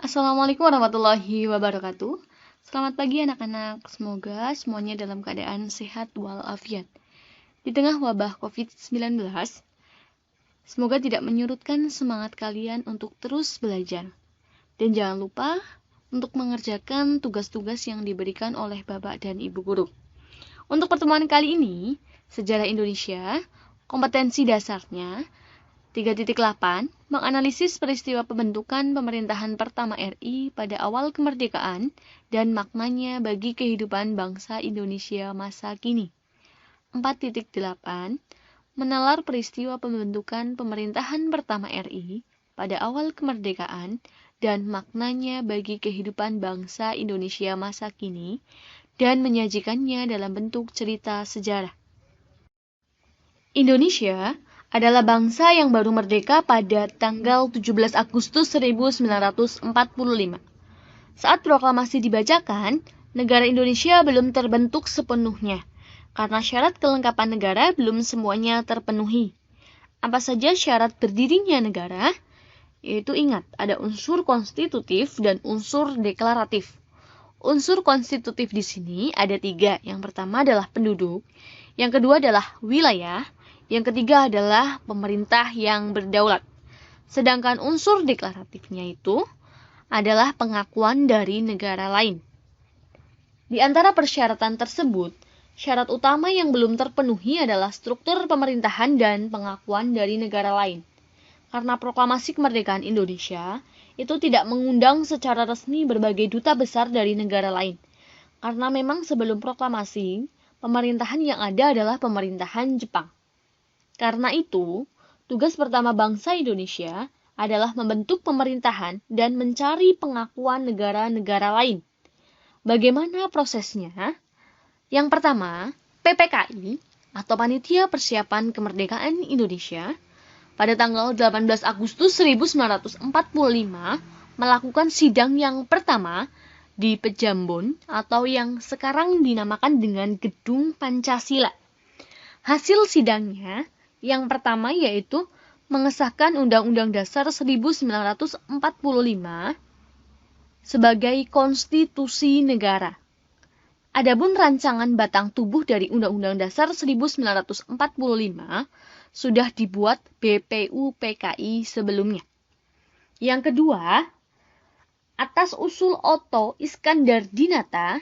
Assalamualaikum warahmatullahi wabarakatuh. Selamat pagi anak-anak, semoga semuanya dalam keadaan sehat walafiat. Di tengah wabah COVID-19, semoga tidak menyurutkan semangat kalian untuk terus belajar. Dan jangan lupa untuk mengerjakan tugas-tugas yang diberikan oleh Bapak dan Ibu guru. Untuk pertemuan kali ini, Sejarah Indonesia, kompetensi dasarnya, 3.8 menganalisis peristiwa pembentukan pemerintahan pertama RI pada awal kemerdekaan dan maknanya bagi kehidupan bangsa Indonesia masa kini. 4.8 menalar peristiwa pembentukan pemerintahan pertama RI pada awal kemerdekaan dan maknanya bagi kehidupan bangsa Indonesia masa kini dan menyajikannya dalam bentuk cerita sejarah. Indonesia adalah bangsa yang baru merdeka pada tanggal 17 Agustus 1945. Saat proklamasi dibacakan, negara Indonesia belum terbentuk sepenuhnya, karena syarat kelengkapan negara belum semuanya terpenuhi. Apa saja syarat berdirinya negara? Yaitu ingat, ada unsur konstitutif dan unsur deklaratif. Unsur konstitutif di sini ada 3. Yang pertama adalah penduduk, yang kedua adalah wilayah, yang ketiga adalah pemerintah yang berdaulat. Sedangkan unsur deklaratifnya itu adalah pengakuan dari negara lain. Di antara persyaratan tersebut, syarat utama yang belum terpenuhi adalah struktur pemerintahan dan pengakuan dari negara lain. Karena proklamasi kemerdekaan Indonesia itu tidak mengundang secara resmi berbagai duta besar dari negara lain. Karena memang sebelum proklamasi, pemerintahan yang ada adalah pemerintahan Jepang. Karena itu, tugas pertama bangsa Indonesia adalah membentuk pemerintahan dan mencari pengakuan negara-negara lain. Bagaimana prosesnya? Yang pertama, PPKI atau Panitia Persiapan Kemerdekaan Indonesia pada tanggal 18 Agustus 1945 melakukan sidang yang pertama di Pejambon atau yang sekarang dinamakan dengan Gedung Pancasila. Hasil sidangnya yang pertama yaitu mengesahkan Undang-Undang Dasar 1945 sebagai konstitusi negara. Adapun rancangan batang tubuh dari Undang-Undang Dasar 1945 sudah dibuat BPUPKI sebelumnya. Yang kedua, atas usul Otto Iskandar Dinata,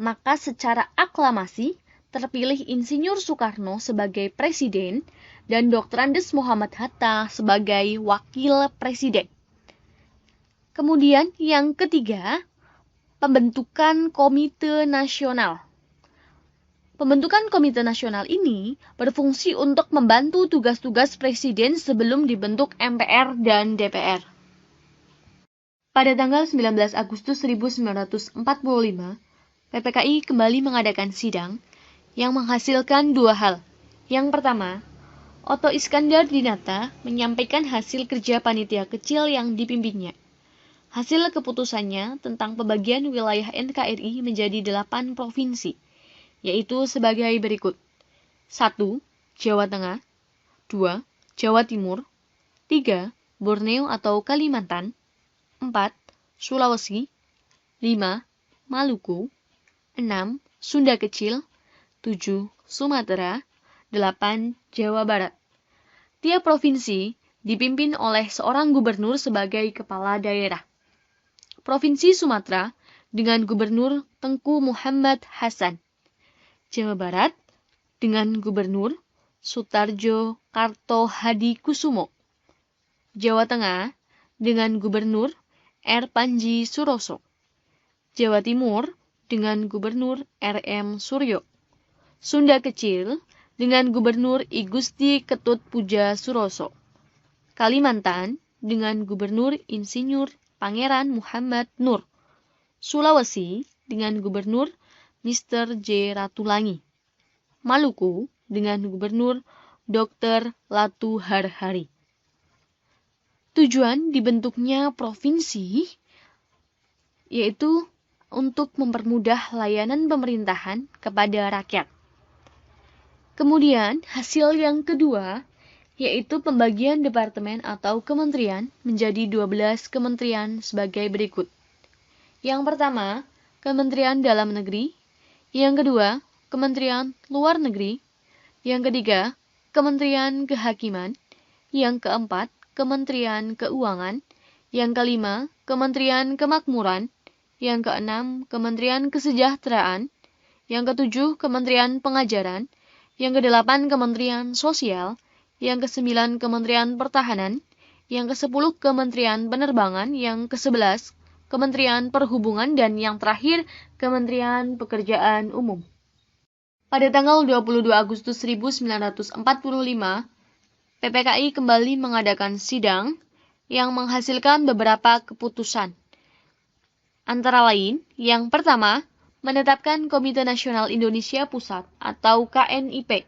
maka secara aklamasi terpilih Insinyur Soekarno sebagai presiden dan Dr. Andes Muhammad Hatta sebagai wakil presiden. Kemudian yang ketiga, pembentukan Komite Nasional. Pembentukan Komite Nasional ini berfungsi untuk membantu tugas-tugas presiden sebelum dibentuk MPR dan DPR. Pada tanggal 19 Agustus 1945, PPKI kembali mengadakan sidang yang menghasilkan 2 hal. Yang pertama, Otto Iskandar Dinata menyampaikan hasil kerja panitia kecil yang dipimpinnya. Hasil keputusannya tentang pembagian wilayah NKRI menjadi 8 provinsi, yaitu sebagai berikut. 1. Jawa Tengah, 2. Jawa Timur, 3. Borneo atau Kalimantan, 4. Sulawesi, 5. Maluku, 6. Sunda Kecil, 7. Sumatera, 8. Jawa Barat. Tiap provinsi dipimpin oleh seorang gubernur sebagai kepala daerah. Provinsi Sumatera dengan Gubernur Tengku Muhammad Hasan. Jawa Barat dengan Gubernur Sutarjo Karto Hadikusumo. Jawa Tengah dengan Gubernur R. Panji Suroso. Jawa Timur dengan Gubernur R. M. Suryo. Sunda Kecil dengan Gubernur I Gusti Ketut Puja Suroso. Kalimantan dengan Gubernur Insinyur Pangeran Muhammad Nur. Sulawesi dengan Gubernur Mr. J. Ratulangi. Maluku dengan Gubernur Dr. Latu Harhari. Tujuan dibentuknya provinsi yaitu untuk mempermudah layanan pemerintahan kepada rakyat. Kemudian, hasil yang kedua, yaitu pembagian departemen atau kementerian menjadi 12 kementerian sebagai berikut. Yang pertama, Kementerian Dalam Negeri. Yang kedua, Kementerian Luar Negeri. Yang ketiga, Kementerian Kehakiman. Yang keempat, Kementerian Keuangan. Yang kelima, Kementerian Kemakmuran. Yang keenam, Kementerian Kesejahteraan. Yang ketujuh, Kementerian Pengajaran. Yang kedelapan, Kementerian Sosial. Yang kesembilan, Kementerian Pertahanan. Yang kesepuluh, Kementerian Penerbangan. Yang kesebelas, Kementerian Perhubungan, dan yang terakhir, Kementerian Pekerjaan Umum. Pada tanggal 22 Agustus 1945, PPKI kembali mengadakan sidang yang menghasilkan beberapa keputusan. Antara lain, yang pertama, menetapkan Komite Nasional Indonesia Pusat atau KNIP.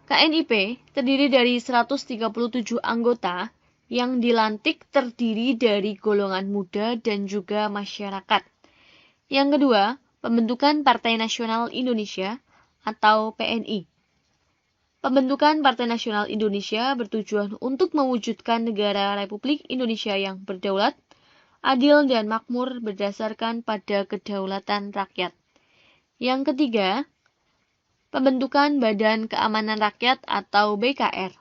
KNIP terdiri dari 137 anggota yang dilantik terdiri dari golongan muda dan juga masyarakat. Yang kedua, pembentukan Partai Nasional Indonesia atau PNI. Pembentukan Partai Nasional Indonesia bertujuan untuk mewujudkan negara Republik Indonesia yang berdaulat, adil dan makmur berdasarkan pada kedaulatan rakyat. Yang ketiga, pembentukan Badan Keamanan Rakyat atau BKR.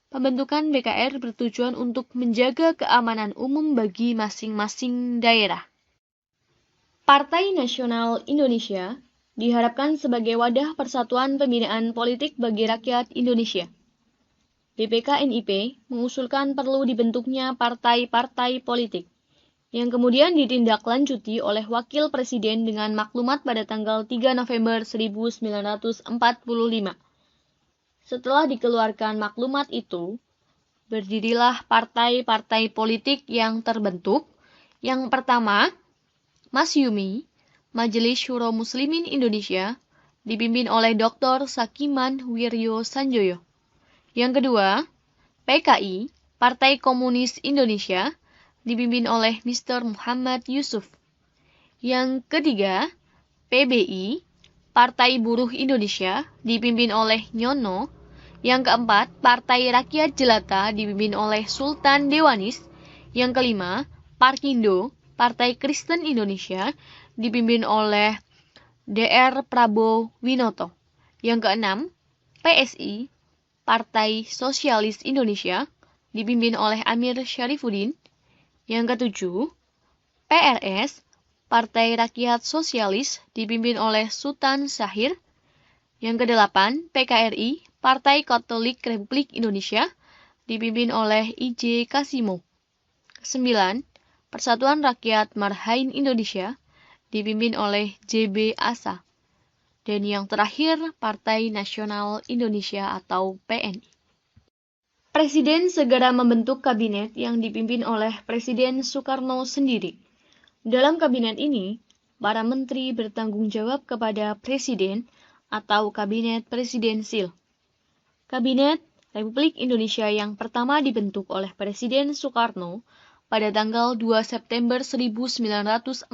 Pembentukan BKR bertujuan untuk menjaga keamanan umum bagi masing-masing daerah. Partai Nasional Indonesia diharapkan sebagai wadah persatuan pembinaan politik bagi rakyat Indonesia. BPKNIP mengusulkan perlu dibentuknya partai-partai politik, yang kemudian ditindaklanjuti oleh Wakil Presiden dengan maklumat pada tanggal 3 November 1945. Setelah dikeluarkan maklumat itu, berdirilah partai-partai politik yang terbentuk. Yang pertama, Masyumi, Majelis Syuro Muslimin Indonesia, dipimpin oleh Dr. Sakiman Wiryo Sanjoyo. Yang kedua, PKI, Partai Komunis Indonesia, dipimpin oleh Mr. Muhammad Yusuf. Yang ketiga, PBI, Partai Buruh Indonesia, dipimpin oleh Nyono. Yang keempat, Partai Rakyat Jelata, dipimpin oleh Sultan Dewanis. Yang kelima, Parkindo, Partai Kristen Indonesia, dipimpin oleh Dr. Prabowo Winoto. Yang keenam, PSI, Partai Sosialis Indonesia, dipimpin oleh Amir Syarifuddin. Yang ketujuh, PRS, Partai Rakyat Sosialis, dipimpin oleh Sultan Syahir. Yang kedelapan, PKRI, Partai Katolik Republik Indonesia, dipimpin oleh I.J. Kasimo. Kesembilan, Persatuan Rakyat Marhain Indonesia, dipimpin oleh J.B. Asa. Dan yang terakhir, Partai Nasional Indonesia atau PNI. Presiden segera membentuk kabinet yang dipimpin oleh Presiden Soekarno sendiri. Dalam kabinet ini, para menteri bertanggung jawab kepada Presiden atau Kabinet Presidensil. Kabinet Republik Indonesia yang pertama dibentuk oleh Presiden Soekarno pada tanggal 2 September 1945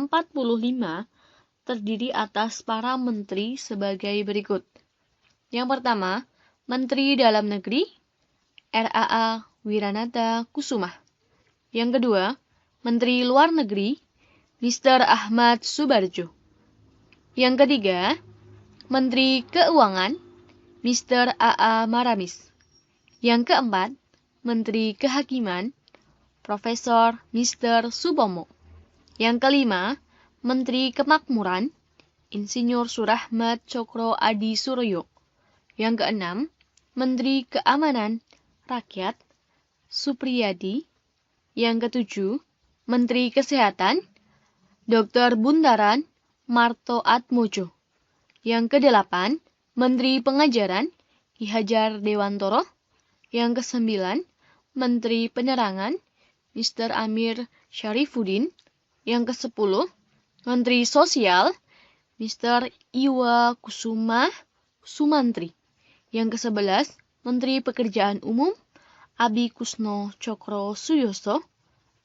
terdiri atas para menteri sebagai berikut. Yang pertama, Menteri Dalam Negeri, RAA Wiranata Kusuma. Yang kedua, Menteri Luar Negeri, Mr. Ahmad Subarjo. Yang ketiga, Menteri Keuangan, Mr. A.A. Maramis. Yang keempat, Menteri Kehakiman, Profesor Mr. Subomo. Yang kelima, Menteri Kemakmuran, Insinyur Surahmat Cokro Adi Suryo. Yang keenam, Menteri Keamanan Rakyat, Supriyadi. Yang ketujuh, Menteri Kesehatan, Dr. Bundaran Marto Atmojo. Yang kedelapan, Menteri Pengajaran, Ki Hajar Dewantoro. Yang kesembilan, Menteri Penerangan, Mr. Amir Syarifuddin. Yang kesepuluh, Menteri Sosial, Mr. Iwa Kusuma Sumantri. Yang kesebelas, Menteri Pekerjaan Umum, Abi Kusno Cokro Suyoso.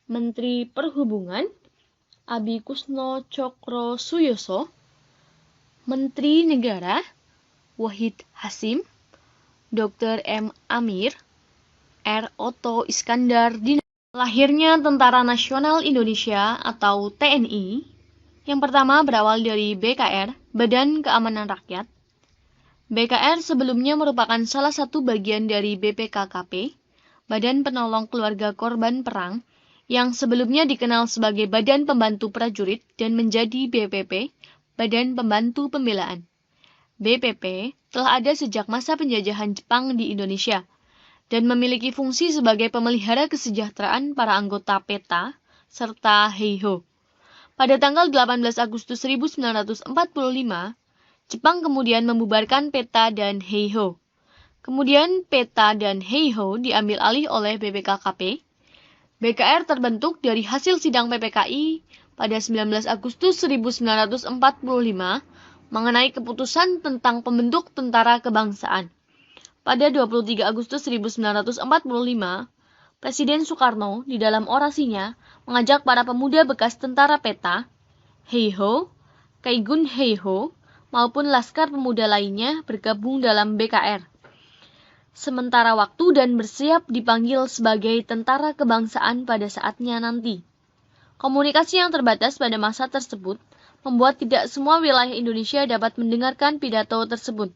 Menteri Perhubungan, Abi Kusno Cokro Suyoso. Menteri Negara, Wahid Hasim, Dr. M. Amir. R. Otto Iskandar Dinata. Lahirnya Tentara Nasional Indonesia atau TNI, yang pertama berawal dari BKR, Badan Keamanan Rakyat. BKR sebelumnya merupakan salah satu bagian dari BPKKP, Badan Penolong Keluarga Korban Perang, yang sebelumnya dikenal sebagai Badan Pembantu Prajurit dan menjadi BPP, Badan Pembantu Pembelaan. BPP telah ada sejak masa penjajahan Jepang di Indonesia dan memiliki fungsi sebagai pemelihara kesejahteraan para anggota PETA serta Heiho. Pada tanggal 18 Agustus 1945, Jepang kemudian membubarkan PETA dan Heiho. Kemudian PETA dan Heiho diambil alih oleh BPKKP. BKR terbentuk dari hasil sidang PPKI pada 19 Agustus 1945 mengenai keputusan tentang pembentuk tentara kebangsaan. Pada 23 Agustus 1945, Presiden Soekarno di dalam orasinya mengajak para pemuda bekas tentara PETA, Heiho, Kaigun Heiho, maupun Laskar Pemuda lainnya bergabung dalam BKR. Sementara waktu dan bersiap dipanggil sebagai tentara kebangsaan pada saatnya nanti. Komunikasi yang terbatas pada masa tersebut membuat tidak semua wilayah Indonesia dapat mendengarkan pidato tersebut.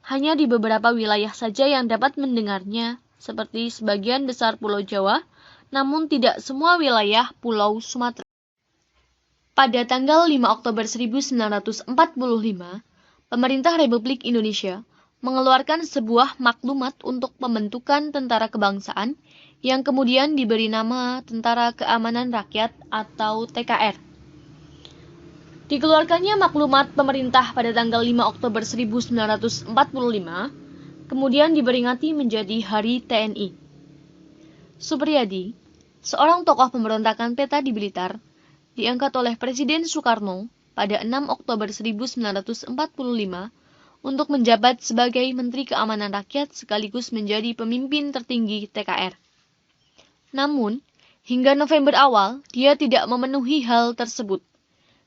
Hanya di beberapa wilayah saja yang dapat mendengarnya, seperti sebagian besar Pulau Jawa, namun tidak semua wilayah Pulau Sumatera. Pada tanggal 5 Oktober 1945, pemerintah Republik Indonesia mengeluarkan sebuah maklumat untuk pembentukan tentara kebangsaan yang kemudian diberi nama Tentara Keamanan Rakyat atau TKR. Dikeluarkannya maklumat pemerintah pada tanggal 5 Oktober 1945, kemudian diperingati menjadi Hari TNI. Supriyadi, seorang tokoh pemberontakan PETA di Blitar, diangkat oleh Presiden Soekarno pada 6 Oktober 1945 untuk menjabat sebagai Menteri Keamanan Rakyat sekaligus menjadi pemimpin tertinggi TKR. Namun, hingga November awal, dia tidak memenuhi hal tersebut.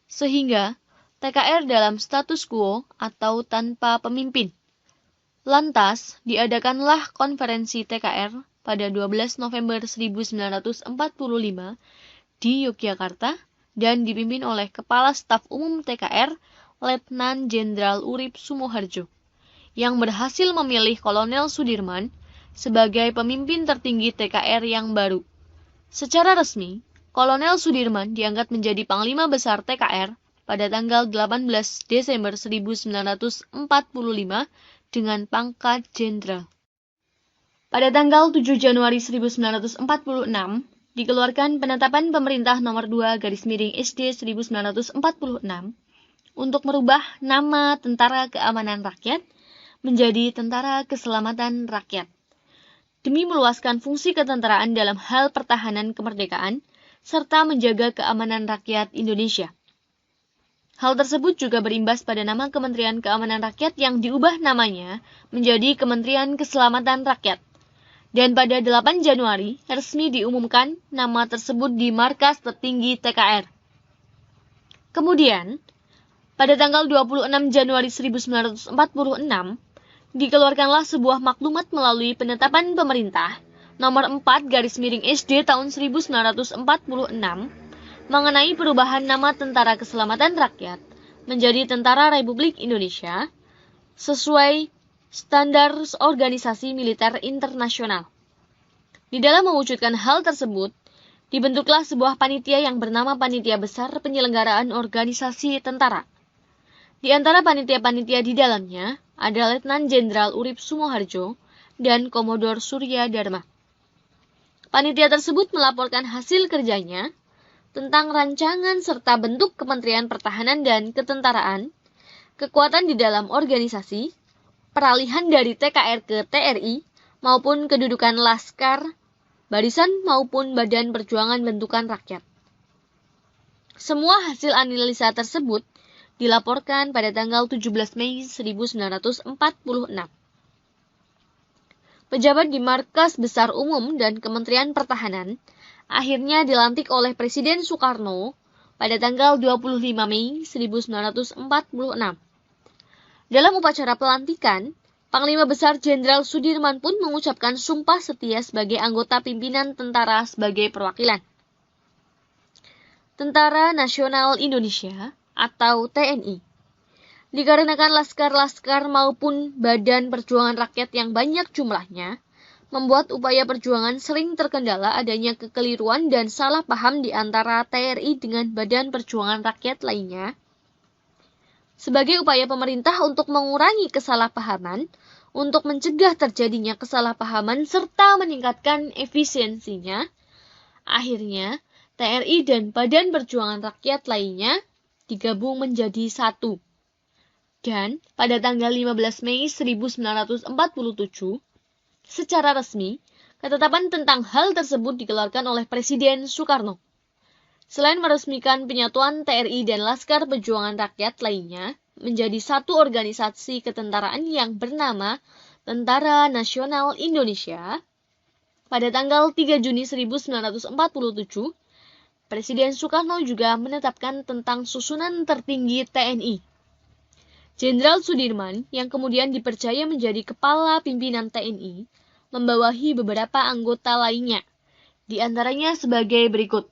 Sehingga TKR dalam status quo atau tanpa pemimpin. Lantas, diadakanlah konferensi TKR pada 12 November 1945 di Yogyakarta dan dipimpin oleh Kepala Staf Umum TKR, Letnan Jenderal Urip Sumoharjo, yang berhasil memilih Kolonel Sudirman sebagai pemimpin tertinggi TKR yang baru. Secara resmi, Kolonel Sudirman diangkat menjadi Panglima Besar TKR pada tanggal 18 Desember 1945 dengan pangkat Jenderal. Pada tanggal 7 Januari 1946, dikeluarkan Penetapan Pemerintah Nomor 2 SD 1946 untuk merubah nama Tentara Keamanan Rakyat menjadi Tentara Keselamatan Rakyat, demi meluaskan fungsi ketentaraan dalam hal pertahanan kemerdekaan, serta menjaga keamanan rakyat Indonesia. Hal tersebut juga berimbas pada nama Kementerian Keamanan Rakyat yang diubah namanya menjadi Kementerian Keselamatan Rakyat. Dan pada 8 Januari, resmi diumumkan nama tersebut di markas tertinggi TKR. Kemudian, pada tanggal 26 Januari 1946, dikeluarkanlah sebuah maklumat melalui Penetapan Pemerintah Nomor 4 SD tahun 1946 mengenai perubahan nama Tentara Keselamatan Rakyat menjadi Tentara Republik Indonesia sesuai standar organisasi militer internasional. Di dalam mewujudkan hal tersebut, dibentuklah sebuah panitia yang bernama Panitia Besar Penyelenggaraan Organisasi Tentara. Di antara panitia-panitia di dalamnya ada Letnan Jenderal Urip Sumoharjo dan Komodor Surya Dharma. Panitia tersebut melaporkan hasil kerjanya tentang rancangan serta bentuk Kementerian Pertahanan dan Ketentaraan, kekuatan di dalam organisasi, peralihan dari TKR ke TRI, maupun kedudukan Laskar, barisan maupun Badan Perjuangan Bentukan Rakyat. Semua hasil analisa tersebut dilaporkan pada tanggal 17 Mei 1946. Pejabat di Markas Besar Umum dan Kementerian Pertahanan akhirnya dilantik oleh Presiden Soekarno pada tanggal 25 Mei 1946. Dalam upacara pelantikan, Panglima Besar Jenderal Sudirman pun mengucapkan sumpah setia sebagai anggota pimpinan tentara sebagai perwakilan. Tentara Nasional Indonesia atau TNI. Dikarenakan laskar-laskar maupun badan perjuangan rakyat yang banyak jumlahnya, membuat upaya perjuangan sering terkendala adanya kekeliruan dan salah paham di antara TRI dengan badan perjuangan rakyat lainnya. Sebagai upaya pemerintah untuk mengurangi kesalahpahaman, untuk mencegah terjadinya kesalahpahaman serta meningkatkan efisiensinya, akhirnya TRI dan Badan Perjuangan Rakyat lainnya digabung menjadi satu. Dan pada tanggal 15 Mei 1947, secara resmi, ketetapan tentang hal tersebut dikeluarkan oleh Presiden Soekarno. Selain meresmikan penyatuan TRI dan Laskar Perjuangan Rakyat lainnya menjadi satu organisasi ketentaraan yang bernama Tentara Nasional Indonesia, pada tanggal 3 Juni 1947, Presiden Soekarno juga menetapkan tentang susunan tertinggi TNI. Jenderal Sudirman, yang kemudian dipercaya menjadi kepala pimpinan TNI, membawahi beberapa anggota lainnya, di antaranya sebagai berikut.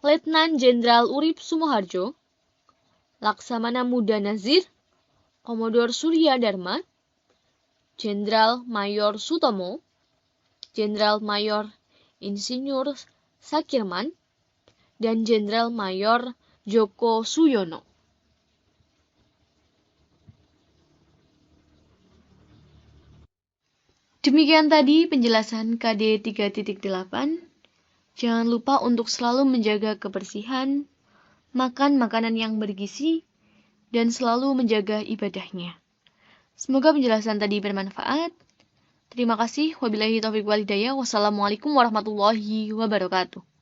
Letnan Jenderal Urip Sumoharjo, Laksamana Muda Nazir, Komodor Surya Dharma, Jenderal Mayor Sutomo, Jenderal Mayor Insinyur Sakirman, dan Jenderal Mayor Joko Suyono. Demikian tadi penjelasan KD 3.8. Jangan lupa untuk selalu menjaga kebersihan, makan makanan yang bergizi, dan selalu menjaga ibadahnya. Semoga penjelasan tadi bermanfaat. Terima kasih. Wabillahi taufiq wal hidayah. Wassalamualaikum warahmatullahi wabarakatuh.